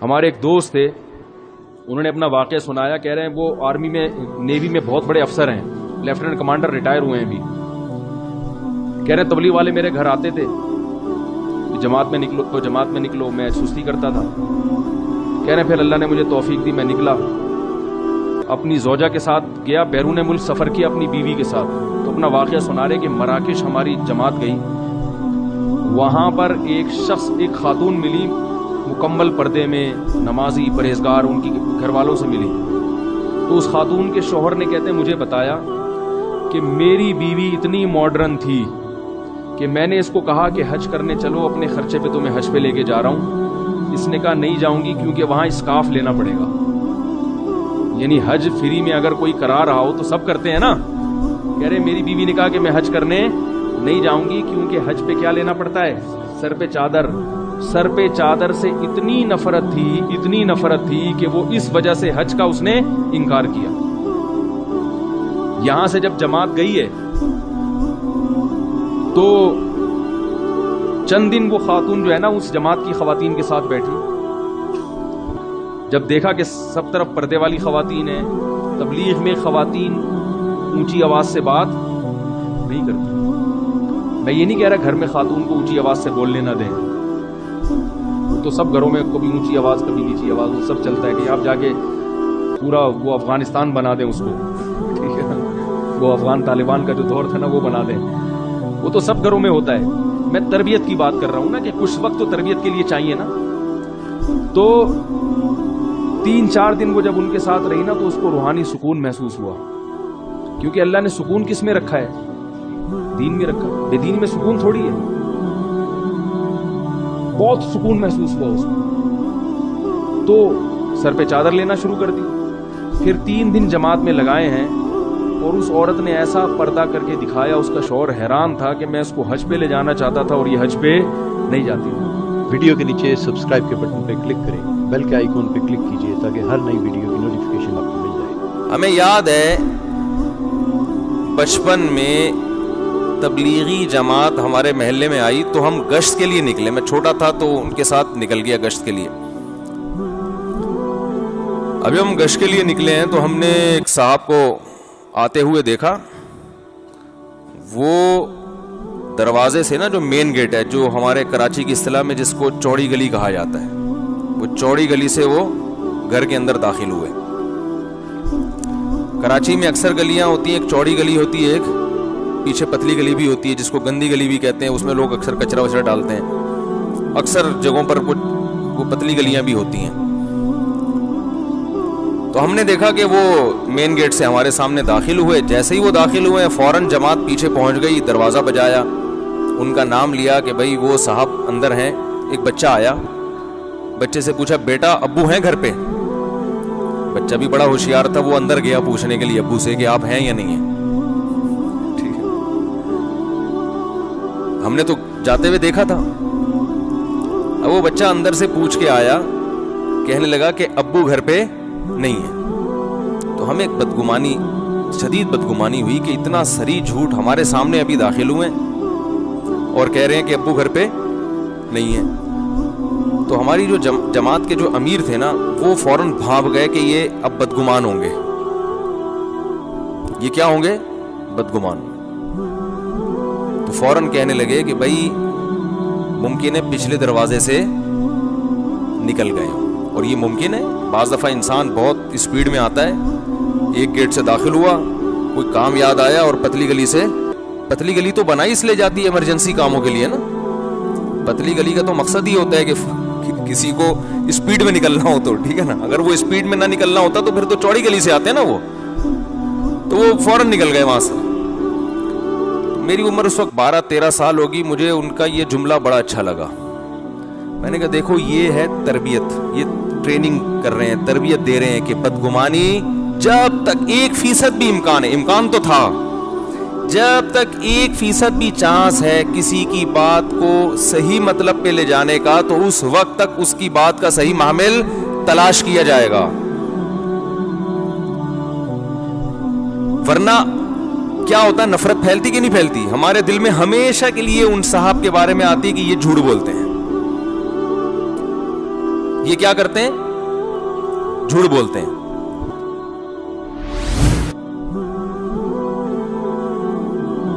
ہمارے ایک دوست تھے, انہوں نے اپنا واقعہ سنایا. کہہ رہے ہیں وہ آرمی میں, نیوی میں بہت بڑے افسر ہیں, لیفٹیننٹ کمانڈر, ریٹائر ہوئے ہیں ابھی. کہہ رہے ہیں تبلیغ والے میرے گھر آتے تھے, جماعت میں نکلو تو جماعت میں نکلو, میں سستی کرتا تھا. کہہ رہے ہیں پھر اللہ نے مجھے توفیق دی, میں نکلا, اپنی زوجہ کے ساتھ گیا, بیرون ملک سفر کیا اپنی بیوی کے ساتھ. تو اپنا واقعہ سنا رہے کہ مراکش ہماری جماعت گئی, وہاں پر ایک شخص, ایک خاتون ملی, مکمل پردے میں, نمازی, پرہیزگار, ان کی گھر والوں سے ملی. تو اس خاتون کے شوہر نے, کہتے ہیں, مجھے بتایا کہ میری بیوی اتنی ماڈرن تھی کہ میں نے اس کو کہا کہ حج کرنے چلو, اپنے خرچے پہ تمہیں حج پہ لے کے جا رہا ہوں. اس نے کہا نہیں جاؤں گی کیونکہ وہاں اسکارف لینا پڑے گا. یعنی حج فری میں اگر کوئی کرا رہا ہو تو سب کرتے ہیں نا. کہہ رہے میری بیوی نے کہا کہ میں حج کرنے نہیں جاؤں گی کیونکہ حج پہ کیا لینا پڑتا ہے, سر پہ چادر. سر پہ چادر سے اتنی نفرت تھی کہ وہ اس وجہ سے حج کا اس نے انکار کیا. یہاں سے جب جماعت گئی ہے تو چند دن وہ خاتون جو ہے نا اس جماعت کی خواتین کے ساتھ بیٹھی. جب دیکھا کہ سب طرف پردے والی خواتین ہیں, تبلیغ میں خواتین اونچی آواز سے بات نہیں کرتی. میں یہ نہیں کہہ رہا گھر میں خاتون کو اونچی آواز سے بولنے نہ دیں, تو سب گھروں میں کبھی اونچی آواز کبھی نیچی آواز, وہ سب چلتا ہے کہ آپ جا کے پورا وہ افغانستان بنا دیں اس کو, ٹھیک ہے, وہ افغان طالبان کا جو دور تھا نا وہ بنا دیں. وہ تو سب گھروں میں ہوتا ہے. میں تربیت کی بات کر رہا ہوں نا کہ کچھ وقت تو تربیت کے لیے چاہیے نا. تو 3-4 دن وہ جب ان کے ساتھ رہی نا تو اس کو روحانی سکون محسوس ہوا, کیونکہ اللہ نے سکون کس میں رکھا ہے, دین میں رکھا. بے دین میں سکون تھوڑی ہے. بہت سکون محسوس ہوا اس کو, تو سر پہ چادر لینا شروع کر دی. پھر 3 دن جماعت میں لگائے ہیں اور اس عورت نے ایسا پردہ کر کے دکھایا, اس کا شوہر حیران تھا کہ میں اس کو حج پہ لے جانا چاہتا تھا اور یہ حج پہ نہیں جاتی. ویڈیو کے نیچے سبسکرائب کے بٹن پہ کلک کریں, بیل کے آئیکن پہ کلک کیجئے تاکہ ہر نئی ویڈیو کی نوٹیفیکیشن آپ کو مل جائے. ہمیں یاد ہے بچپن میں تبلیغی جماعت ہمارے محلے میں آئی تو ہم گشت کے لیے نکلے. میں چھوٹا تھا تو ان کے ساتھ نکل گیا گشت کے لیے. ابھی ہم گشت کے لیے نکلے ہیں تو ہم نے ایک صاحب کو آتے ہوئے دیکھا. وہ دروازے سے نا, جو مین گیٹ ہے, جو ہمارے کراچی کی اصطلاح میں جس کو چوڑی گلی کہا جاتا ہے, وہ چوڑی گلی سے وہ گھر کے اندر داخل ہوئے. کراچی میں اکثر گلیاں ہوتی ہیں, ایک چوڑی گلی ہوتی ہے, ایک پیچھے پتلی گلی بھی ہوتی ہے جس کو گندی گلی بھی کہتے ہیں. اس میں لوگ اکثر کچرا وچرا ڈالتے ہیں. اکثر جگہوں پر وہ پتلی گلیاں بھی ہوتی ہیں. تو ہم نے دیکھا کہ وہ مین گیٹ سے ہمارے سامنے داخل ہوئے. جیسے ہی وہ داخل ہوئے فوراً جماعت پیچھے پہنچ گئی, دروازہ بجایا, ان کا نام لیا کہ بھائی وہ صاحب اندر ہیں. ایک بچہ آیا, بچے سے پوچھا بیٹا ابو ہیں گھر پہ؟ بچہ بھی بڑا ہوشیار تھا, وہ اندر گیا پوچھنے کے لیے ابو سے کہ آپ ہیں یا نہیں ہیں. ٹھیک ہے, ہم نے تو جاتے ہوئے دیکھا تھا. اب وہ بچہ اندر سے پوچھ کے آیا, کہنے لگا کہ ابو گھر پہ نہیں ہے. تو ہمیں ایک بدگمانی, شدید بدگمانی ہوئی کہ اتنا سری جھوٹ ہمارے سامنے ابھی داخل ہوئے اور کہہ رہے ہیں کہ ابو گھر پہ نہیں ہے. تو ہماری جو جماعت کے جو امیر تھے نا, وہ فوراً بھاگ گئے کہ یہ اب بدگمان ہوں گے. یہ کیا ہوں گے؟ بدگمان. تو فوراً کہنے لگے کہ بھائی ممکن ہے پچھلے دروازے سے نکل گئے ہوں. اور یہ ممکن ہے, بعض دفعہ انسان بہت اسپیڈ میں آتا ہے, ایک گیٹ سے داخل ہوا, کوئی کام یاد آیا اور پتلی گلی سے, پتلی گلی تو بنائی اس لیے جاتی ہے ایمرجنسی کاموں کے لیے نا. پتلی گلی کا تو مقصد ہی ہوتا ہے کہ کسی کو اسپیڈ میں نکلنا ہو تو, ٹھیک ہے نا. اگر وہ اسپیڈ میں نہ نکلنا ہوتا تو پھر تو چوڑی گلی سے آتے ہیں نا وہ, تو وہ فوراً نکل گئے وہاں سے. میری عمر اس وقت 12-13 سال ہوگی. مجھے ان کا یہ جملہ بڑا اچھا لگا. میں نے کہا دیکھو یہ ہے تربیت, یہ ٹریننگ کر رہے ہیں, تربیت دے رہے ہیں کہ بدگمانی جب تک 1% بھی امکان ہے, امکان تو تھا, جب تک 1% بھی چانس ہے کسی کی بات کو صحیح مطلب پہ لے جانے کا, تو اس وقت تک اس کی بات کا صحیح محمل تلاش کیا جائے گا. ورنہ کیا ہوتا ہے, نفرت پھیلتی کہ نہیں پھیلتی ہمارے دل میں, ہمیشہ کے لیے ان صاحب کے بارے میں آتی کہ یہ جھوٹ بولتے ہیں. یہ کیا کرتے ہیں؟ جھوٹ بولتے ہیں.